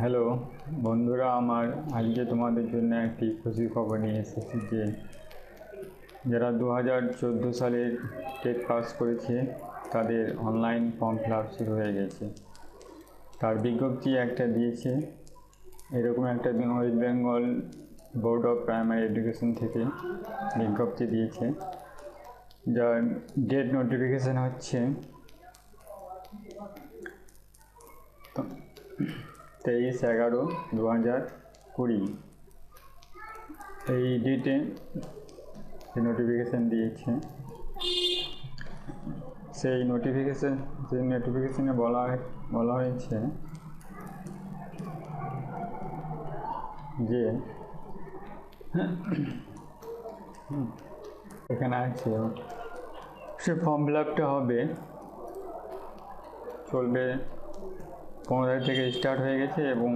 Hello বন্ধুরা, আমার আজকে তোমাদের জন্য একটি খুশি খবর নিয়ে এসেছি যে যারা 2014 সালে টেট পাস করেছে তাদের অনলাইন ফর্ম ফিল আপ শুরু হয়ে গেছে। তার বিজ্ঞপ্তি একটা দিয়েছে, এরকম একটা West Bengal board of primary education থেকে বিজ্ঞপ্তি দিয়েছে, যার ডেট নোটিফিকেশান হচ্ছে 23/11/2020। এই ডেটে নোটিফিকেশান দিয়েছে। সেই নোটিফিকেশানে বলা হয়েছে যে এখানে আছে সে ফর্ম ফিল আপটা হবে, চলবে 15 তারিখ থেকে স্টার্ট হয়ে গেছে এবং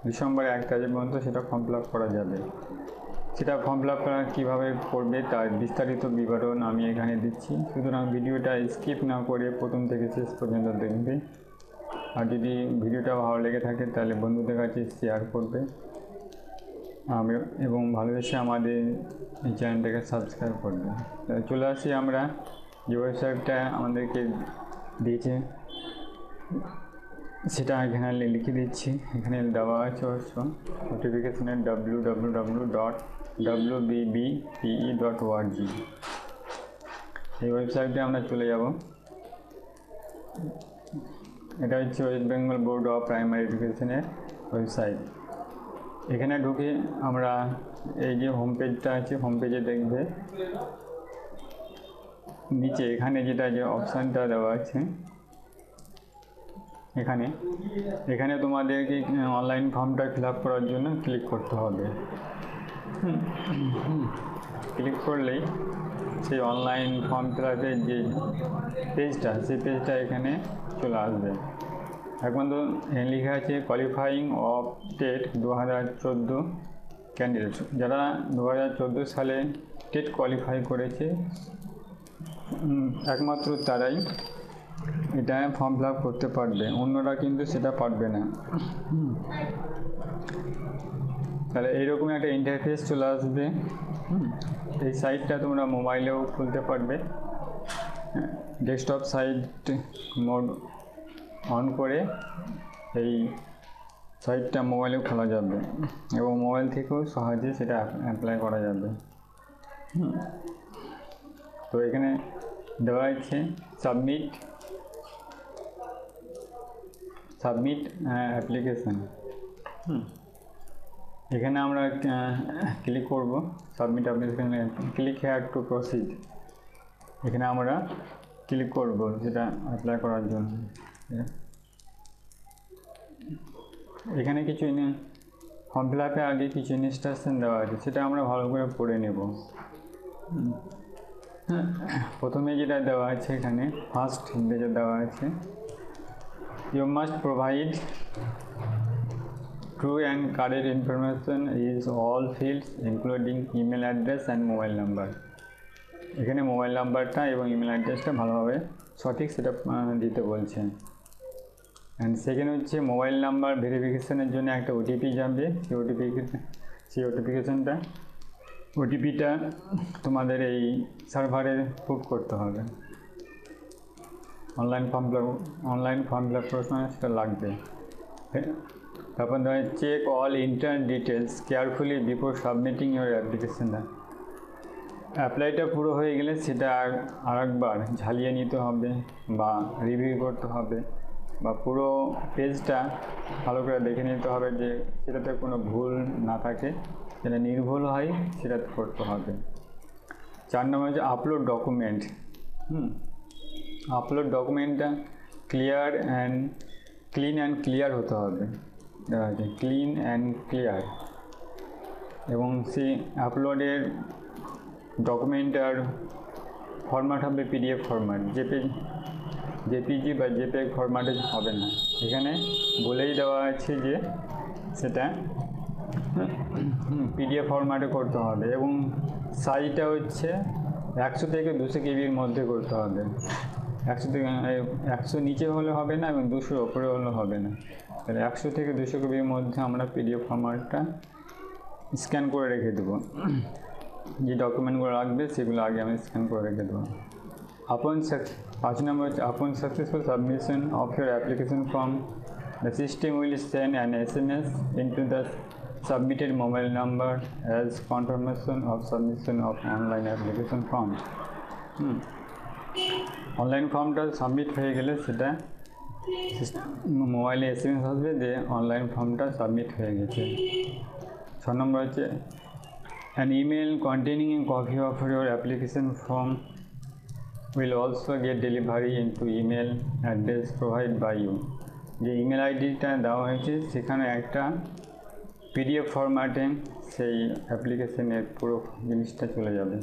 ডিসেম্বর 1 তারিখ পর্যন্ত সেটা ফর্ম ফিল আপ করা যাবে। সেটা ফর্ম ফিল আপ করা কীভাবে করবে তার বিস্তারিত বিবরণ আমি এখানে দিচ্ছি, সুতরাং ভিডিওটা স্কিপ না করে প্রথম থেকে শেষ পর্যন্ত দেখবে। আর যদি ভিডিওটা ভালো লেগে থাকে তাহলে বন্ধুদের কাছে শেয়ার করবে এবং ভালোবেসে আমাদের এই চ্যানেলটাকে সাবস্ক্রাইব করবে। চলে আসি আমরা যে ওয়েবসাইটটা আমাদেরকে দিয়েছে সেটা এখানে লিখে দিচ্ছি। এখানে দেওয়া আছে অবশ্য নোটিফিকেশনের www.wbbpe.org। এই ওয়েবসাইটে আমরা চলে যাব। এটা হচ্ছে West Bengal board of primary এডুকেশনের ওয়েবসাইট। এখানে ঢুকে আমরা এই যে হোম পেজটা আছে, হোম পেজে দেখবে নিচে এখানে যে অপশানটা দেওয়া আছে এখানে তোমাদেরকে অনলাইন ফর্মটা ফিল আপ করার জন্য ক্লিক করতে হবে। ক্লিক করলেই সেই অনলাইন ফর্ম ফিল আপের যে সেই পেজটা এখানে চলে আসবে। এখন তো লেখা আছে কোয়ালিফাইং অফ টেট 2014 ক্যান্ডিডেট। যারা 2014 সালে টেট কোয়ালিফাই করেছে একমাত্র তারাই এটা ফর্ম ফিল আপ করতে পারবে, অন্যরা কিন্তু সেটা পারবে না। তাহলে এইরকম একটা ইন্টারফেস চলে আসবে। এই সাইটটা তোমরা মোবাইলেও খুলতে পারবে। ডেস্কটপ সাইট মোড অন করে এই সাইটটা মোবাইলেও খোলা যাবে এবং মোবাইল থেকেও সহজে সেটা অ্যাপ্লাই করা যাবে। তো এখানে দেওয়া আছে সাবমিট অ্যাপ্লিকেশান। এখানে আমরা ক্লিক করব submit application, click here two proceed. এখানে আমরা ক্লিক করব সেটা অ্যাপ্লাই করার জন্য। এখানে কিছু ফর্ম ফিল আপের আগে কিছু ইনস্ট্রাকশন দেওয়া আছে, সেটা আমরা ভালো করে পড়ে নেব। প্রথমে যেটা দেওয়া আছে এখানে ফার্স্ট যেটা দেওয়া আছে, you must provide true and correct information in all fields including email address and mobile number। এখানে মোবাইল নাম্বারটা এবং ইমেল অ্যাড্রেসটা ভালোভাবে সঠিক সেটা দিতে বলছে। অ্যান্ড সেকেন্ড হচ্ছে মোবাইল নাম্বার ভেরিফিকেশানের জন্য একটা ওটিপি যাবে। সেই ওটিপিটা তোমাদের এই সার্ভারে পুট করতে হবে। অনলাইন ফর্ম ফিল আপ করার সময় সেটা লাগবে। তারপর check all internal details carefully before submitting your অ্যাপ্লিকেশানটা। অ্যাপ্লাইটা পুরো হয়ে গেলে সেটা আরেকবার ঝালিয়ে নিতে হবে বা রিভিউ করতে হবে বা পুরো পেজটা ভালো করে দেখে নিতে হবে যে সেটাতে কোনো ভুল না থাকে, যেটা নির্ভুল হয় সেটা করতে হবে। 4 নম্বর হচ্ছে আপলোড ডকুমেন্ট। আপলোড ডকুমেন্টটা ক্লিন অ্যান্ড ক্লিয়ার হতে হবে, ক্লিন অ্যান্ড ক্লিয়ার। এবং সেই আপলোডের ডকুমেন্টার ফরম্যাট হবে পিডিএফ ফরম্যাট, জেপিজি বা জেপিইজি ফরম্যাটে হবে না। এখানে বলেই দেওয়া আছে যে সেটা পিডিএফ ফরম্যাটে করতে হবে এবং সাইজটা হচ্ছে 100 থেকে 200 কেবির মধ্যে করতে হবে। 100 থেকে 100 নিচে হলে হবে না এবং 200 ওপরে হলে হবে না। তাহলে 100 থেকে 200 কপির মধ্যে আমরা পিডিএফ ফরম্যাটটা স্ক্যান করে রেখে দেবো। যে ডকুমেন্টগুলো লাগবে সেগুলো আগে আমি স্ক্যান করে রেখে দেবো। Upon 5 number, upon successful submission of your application form, the system will send an SMS into the submitted mobile number as confirmation of submission of online application form. Online ফর্মটা সাবমিট হয়ে গেলে সেটা মোবাইলে SMS আসবে যে online ফর্মটা submit হয়ে গেছে। 6 নম্বর হচ্ছে an email containing a copy of your application form will also get delivery into email address provided by you. যে ইমেল আইডিটা দেওয়া হয়েছে সেখানে একটা পিডিএফ ফরম্যাটে সেই অ্যাপ্লিকেশনের পুরো জিনিসটা চলে যাবে।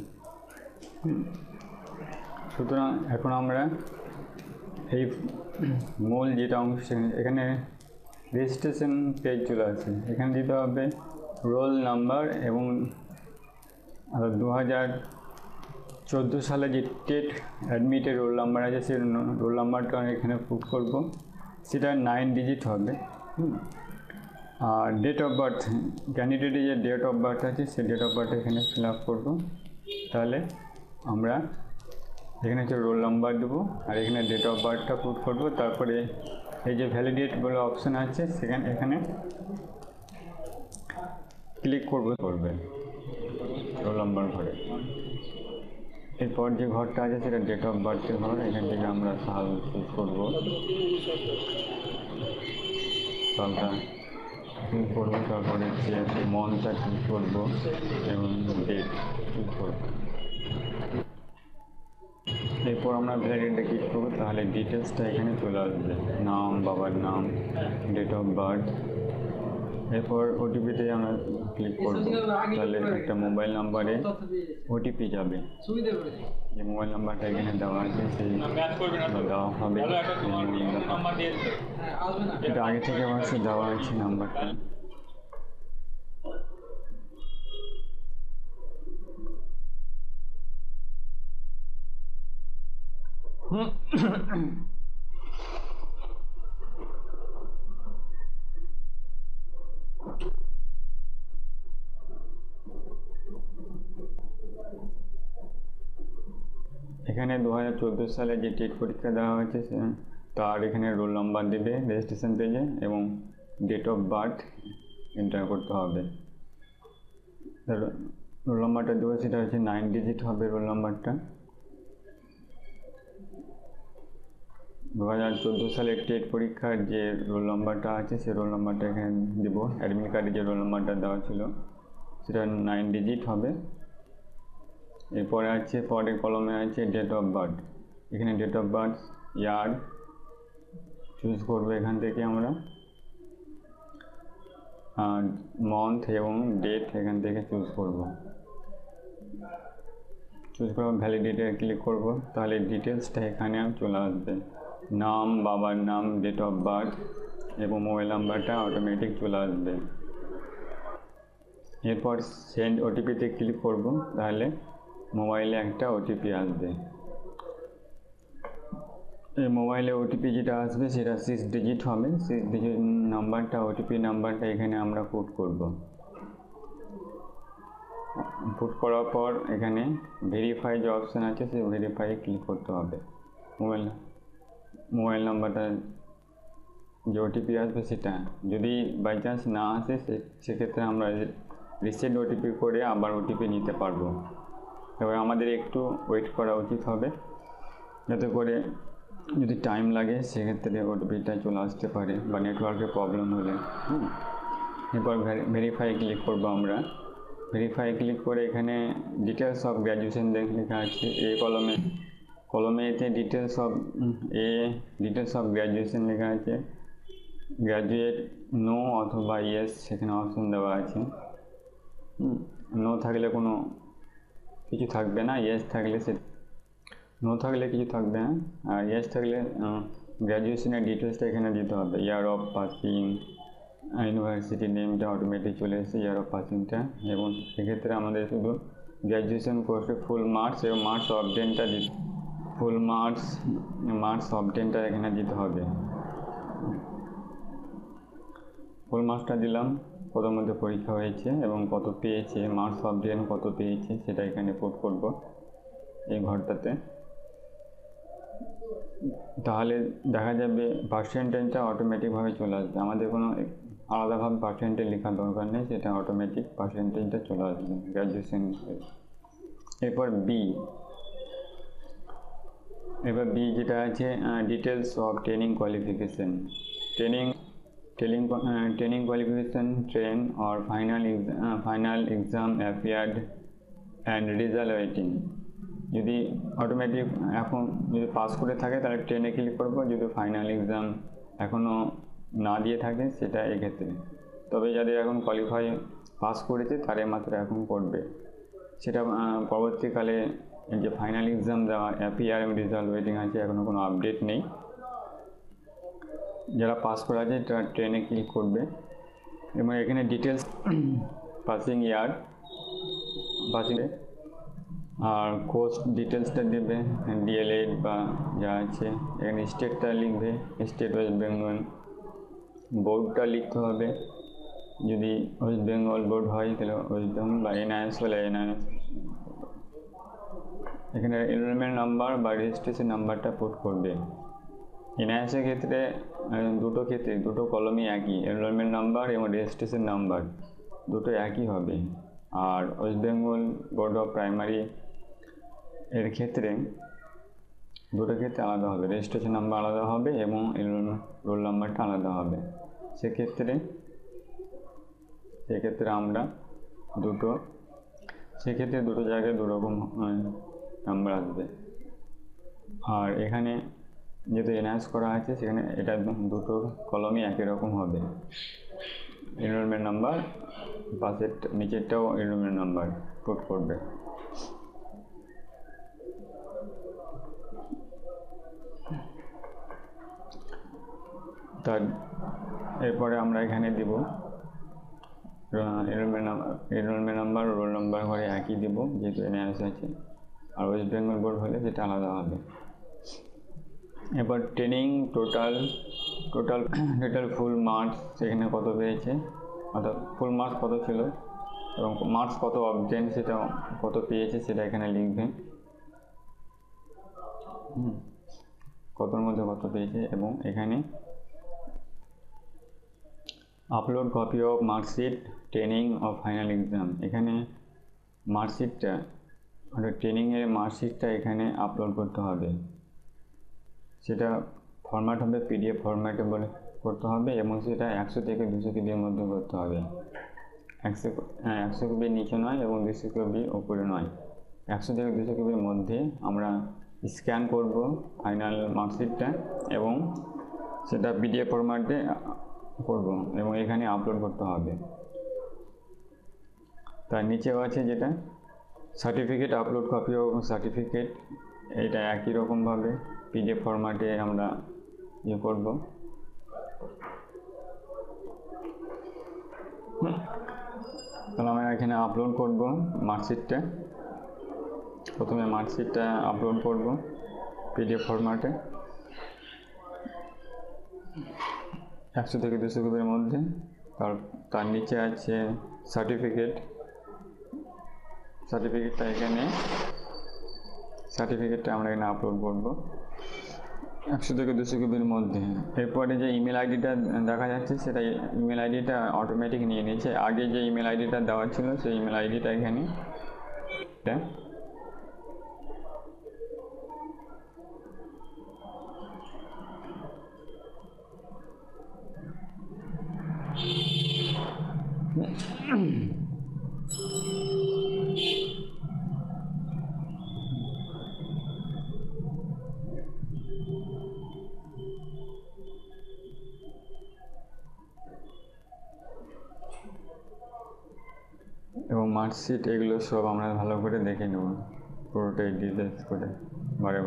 সুতরাং এখন আমরা এই মূল যেটা অংশ এখানে রেজিস্ট্রেশন পেজ চলে আসে, এখানে দিতে হবে রোল নাম্বার এবং 2014 সালে যে টেট অ্যাডমিটের রোল নাম্বার আছে সেই রোল নাম্বারটা এখানে পুট করব, সেটা 9 ডিজিট হবে। আর ডেট অফ বার্থ, ক্যান্ডিডেটের যে ডেট অফ বার্থ আছে সেই ডেট অফ বার্থ এখানে ফিল আপ করবো। তাহলে আমরা এখানে হচ্ছে রোল নাম্বার দেবো আর এখানে ডেট অফ বার্থটা পুট করবো। তারপরে এই যে ভ্যালিডেট বলে অপশান আছে এখানে ক্লিক করবে রোল নাম্বার ঘরে। এরপর যে ঘরটা আছে সেটা ডেট অফ বার্থের ঘর, এখান থেকে আমরা সাল চুজ করবো, সালটা চুজ করবো। তারপরে মন্থটা চুজ করবো এবং ডেট চুজ করবো। এরপর আমরা ভ্যালিডেটে ক্লিক করবো, তাহলে ডিটেলসটা এখানে চলে আসবে, নাম, বাবার নাম, ডেট অফ বার্থ। এরপর ওটিপিতে আমরা ক্লিক করবো, তাহলে একটা মোবাইল নাম্বারে ওটিপি যাবে। যে মোবাইল নাম্বারটা এখানে দেওয়া আছে সেই দেওয়া হবে। এটা আগে থেকে অবশ্য দেওয়া আছে নাম্বারটা। এখানে 2014 সালে যে টেট পরীক্ষা দেওয়া হয়েছে তার এখানে রোল নাম্বার দেবে রেজিস্ট্রেশন পেজে এবং ডেট অফ বার্থ এন্টার করতে হবে। রোল নাম্বারটা দেবো, সেটা হচ্ছে 9 ডিজিট হবে রোল নাম্বারটা। 2014 সালের টেট পরীক্ষার যে রোল নাম্বারটা আছে সেই রোল নাম্বারটা এখানে দেবো। অ্যাডমিট কার্ডে যে রোল নাম্বারটা দেওয়া ছিল সেটা 9 ডিজিট হবে। এরপরে আছে পরের কলমে আছে ডেট অফ বার্থ, এখানে date of birth year choose করবো। এখান থেকে আমরা মান্থ এবং ডেট এখান থেকে চুজ করব। চুজ করে ভ্যালিডেটে ক্লিক করব, তাহলে ডিটেলসটা এখানে চলে আসবে, নাম, বাবার নাম, ডেট অফ বার্থ এবং মোবাইল নাম্বারটা অটোমেটিক চলে আসবে। এরপর সেন্ড ওটিপিতে ক্লিক করব, তাহলে মোবাইলে একটা ওটিপি আসবে। এই মোবাইলে ওটিপি যেটা আসবে সেটা 6 ডিজিট হবে। 6 ডিজিট নাম্বারটা, ওটিপি নাম্বারটা এখানে আমরা পুট করব। পুট করার পর এখানে ভেরিফাই যে অপশান আছে সেই ভেরিফাই ক্লিক করতে হবে। মোবাইল নাম্বারটা যে ওটিপি আসবে সেটা যদি বাই চান্স না আসে সেক্ষেত্রে আমরা রিসেন্ট ওটিপি করে আবার ওটিপি নিতে পারবো। তবে আমাদের একটু ওয়েট করা উচিত হবে, যাতে করে যদি টাইম লাগে সেক্ষেত্রে ওটিপিটা চলে আসতে পারে বা নেটওয়ার্কের প্রবলেম হলে। এরপর ভেরিফাই ক্লিক করবো আমরা। ভেরিফাই ক্লিক করে এখানে ডিটেলস অফ গ্র্যাজুয়েশন লেখা আছে এই কলমে এতে ডিটেলস অফ গ্র্যাজুয়েশন লেখা আছে। গ্র্যাজুয়েট নো অথবা ইয়েস সেখানে অপশন দেওয়া আছে। নো থাকলে কোনো কিছু থাকবে না, ইয়েস থাকলে নো থাকলে কিছু থাকবে না, আর ইয়েস থাকলে গ্র্যাজুয়েশনের ডিটেলসটা এখানে দিতে হবে। ইয়ার অফ পাসিং, ইউনিভার্সিটি নেমটা অটোমেটিক চলে এসেছে, ইয়ার অফ পাসিংটা। এবং সেক্ষেত্রে আমাদের শুধু গ্র্যাজুয়েশন কোর্সে ফুল মার্কস এবং মার্কস অবটেনটা ফুল মার্কস অবটেনটা এখানে দিতে হবে। ফুল মার্কসটা দিলাম, কত মধ্যে পরীক্ষা হয়েছে এবং কত পেয়েছে, মার্কস অবটেন কত পেয়েছে সেটা এখানে পুট করব এই ঘরটাতে। তাহলে দেখা যাবে পার্সেন্টেজটা অটোমেটিকভাবে চলে আসবে, আমাদের কোনো আলাদাভাবে পার্সেন্টেজ লেখার দরকার নেই, সেটা অটোমেটিক পার্সেন্টেজটা চলে আসবে গ্র্যাজুয়েশন। এরপর বি যেটা আছে details of training qualification. Training qualification, train or final exam appeared and result waiting। যদি অটোমেটিক এখন যদি পাস করে থাকে তাহলে ট্রেনে ক্লিক করব, যদি ফাইনাল এক্সাম এখনও না দিয়ে থাকে সেটা এক্ষেত্রে। তবে যাদের এখন কোয়ালিফাই পাস করেছে তারা মাত্র এখন করবে, সেটা পরবর্তীকালে যে ফাইনাল এক্সাম দেওয়া অ্যাপিয়ার এবং রেজাল্ট ওয়েটিং আছে এখনও কোনো আপডেট নেই। যারা পাস করা আছে তারা ট্রেনে ক্লিক করবে এবং এখানে ডিটেলস পাসিং ইয়ার আর কোর্স ডিটেলসটা দেবে, ডিএলএড বা যা আছে। এখানে স্টেটটা লিখবে, স্টেট ওয়েস্ট বেঙ্গল, বোর্ডটা লিখতে হবে, যদি ওয়েস্ট বেঙ্গল বোর্ড হয় তাহলে ওয়েস্ট বেঙ্গল, বা এনআইএস হলে এনআইএস। এখানে এনরোলমেন্ট নাম্বার বা রেজিস্ট্রেশন নাম্বারটা পুট করবে। এনআইএসের ক্ষেত্রে দুটো কলমই একই, এনরোলমেন্ট নাম্বার এবং রেজিস্ট্রেশন নাম্বার দুটো একই হবে। আর West Bengal board of primary এর ক্ষেত্রে দুটো ক্ষেত্রে আলাদা হবে, রেজিস্ট্রেশন নাম্বার আলাদা হবে এবং রোল নাম্বারটা আলাদা হবে। সেক্ষেত্রে আমরা দুটো জায়গায় দুরকম নাম্বার আসবে। আর এখানে যেহেতু এনহান্স করা আছে সেখানে এটা দুটো কলমই একই রকম হবে, এনরোলমেন্ট নাম্বার, পাশের নিচেরটাও এনরোলমেন্ট নাম্বার পুট করবে। এরপরে আমরা এখানে দিব এনরোলমেন্ট নাম্বার, রোল নাম্বার ঘরে একই দিব যেহেতু এনআইএস আছে। আর ওয়েস্ট বেঙ্গল বোর্ড হলে সেটা আলাদা হবে। এবার ট্রেনিং টোটাল ফুল মার্কস সেখানে কত পেয়েছে, অর্থাৎ ফুল মার্কস কত ছিল এবং মার্কস কত অবটেন সেটা কত পেয়েছে সেটা এখানে লিখবে, কতর মধ্যে কত পেয়েছে। এবং এখানে upload copy of marksheet training of final exam, এখানে মার্কশিটটা অর্থাৎ ট্রেনিংয়ের মার্কশিটটা এখানে আপলোড করতে হবে। সেটা ফরম্যাট হবে পিডিএফ ফরম্যাটে বলে করতে হবে এবং সেটা 100 থেকে 200 কেবির মধ্যে করতে হবে। 100 কেবির নিচে নয় এবং 200 কেবির ওপরে নয়, 100 থেকে 200 কেবির মধ্যে আমরা স্ক্যান করব ফাইনাল মার্কশিটটা এবং সেটা পিডিএফ ফরম্যাটে করব এবং এখানে আপলোড করতে হবে। তার নিচেও আছে যেটা সার্টিফিকেট, আপলোড কপি ও সার্টিফিকেট, এটা একই রকমভাবে পিডিএফ ফরম্যাটে আমরা করব। তাহলে আমরা এখানে আপলোড করব মার্কশিটটা, প্রথমে মার্কশিটটা আপলোড করব পিডিএফ ফরম্যাটে 100 থেকে 200 কেবির মধ্যে। তার নিচে আছে সার্টিফিকেটটা আমরা এখানে আপলোড করব 100 থেকে 200 কেবির মধ্যে। এরপরে যে ইমেল আইডিটা দেখা যাচ্ছে সেটা ইমেল আইডিটা অটোমেটিক নিয়ে নিয়েছে, আগে যে ইমেল আইডিটা দেওয়া ছিল সেই ইমেল আইডিটা এখানে এবং মার্কশিট এগুলো সব আমরা ভালো করে দেখে নেব, পুরোটাই ডিটেলস করে বারে।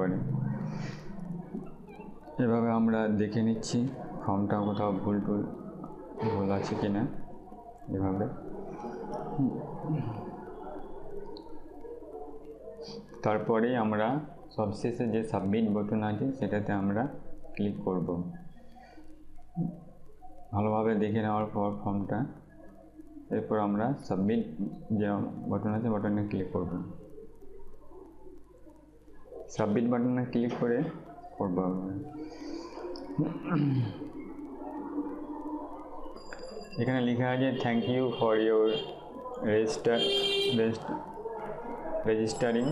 এভাবে আমরা দেখে নিচ্ছি ফর্মটা কোথাও ভুল আছে কি না, এভাবে। তারপরেই আমরা সবশেষে যে সাবমিট বাটন আছে সেটাতে আমরা ক্লিক করব। ভালোভাবে দেখে নেওয়ার পর ফর্মটা, এরপর আমরা সাবমিট যে বাটন আছে বাটনে ক্লিক করব। সাবমিট বাটনে ক্লিক করে করব। এখানে লেখা আছে thank you for your registering.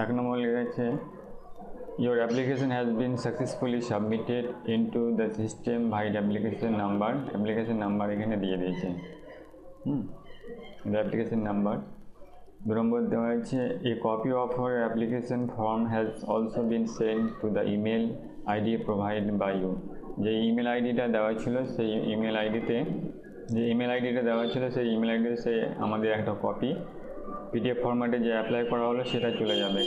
1 নম্বর লেখা আছে your application has been successfully submitted into the system by application number এখানে দিয়ে দিয়েছে। Application number. 2 নম্বর দেওয়া আছে a copy of your application form has also been sent to the email ID provided by you। যে email আইডিটা দেওয়া ছিল সেই ইমেল আইডিতে সে আমাদের একটা কপি পিডিএফ ফরম্যাটে যে অ্যাপ্লাই করা হলো সেটা চলে যাবে।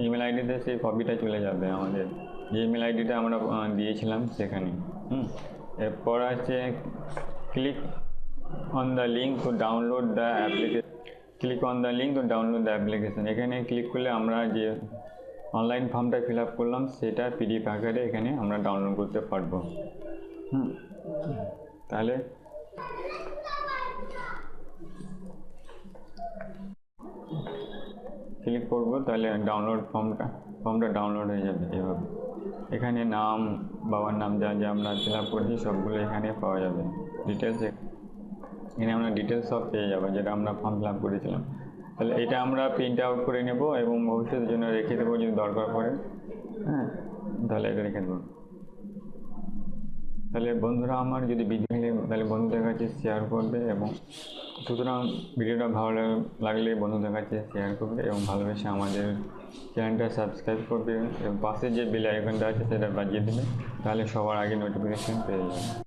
ইমেল আইডিতে সেই কপিটা চলে যাবে আমাদের যে ইমেল আইডিটা আমরা দিয়েছিলাম সেখানে। এরপর আছে click on the link to download the application. এখানে ক্লিক করলে আমরা যে অনলাইন ফর্মটা ফিল আপ করলাম সেটা পিডিএফ আকারে এখানে আমরা ডাউনলোড করতে পারবো। তাহলে ক্লিক করব, তাহলে ফর্মটা ডাউনলোড হয়ে যাবে এভাবে। এখানে নাম, বাবার নাম যা আমরা ফিল আপ করেছি সবগুলো এখানে পাওয়া যাবে। ডিটেলস এখানে আমরা ডিটেলস সব পেয়ে যাবো যেটা আমরা ফর্ম ফিল আপ করেছিলাম। তাহলে এটা আমরা প্রিন্ট আউট করে নেব এবং ভবিষ্যতের জন্য রেখে দেবো যদি দরকার পড়ে। তাহলে এটা রেখে দেবো। তাহলে বন্ধুরা আমার যদি ভিডিও তাহলে বন্ধুদের কাছে শেয়ার করবে, এবং সুতরাং ভিডিওটা ভালো লাগলে বন্ধুদের কাছে শেয়ার করবে এবং ভালোবেসে আমাদের চ্যানেলটা সাবস্ক্রাইব করবে এবং পাশে যে বেল আইকনটা আছে সেটা বাজিয়ে দেবে, তাহলে সবার আগে নোটিফিকেশন পেয়ে যাবে।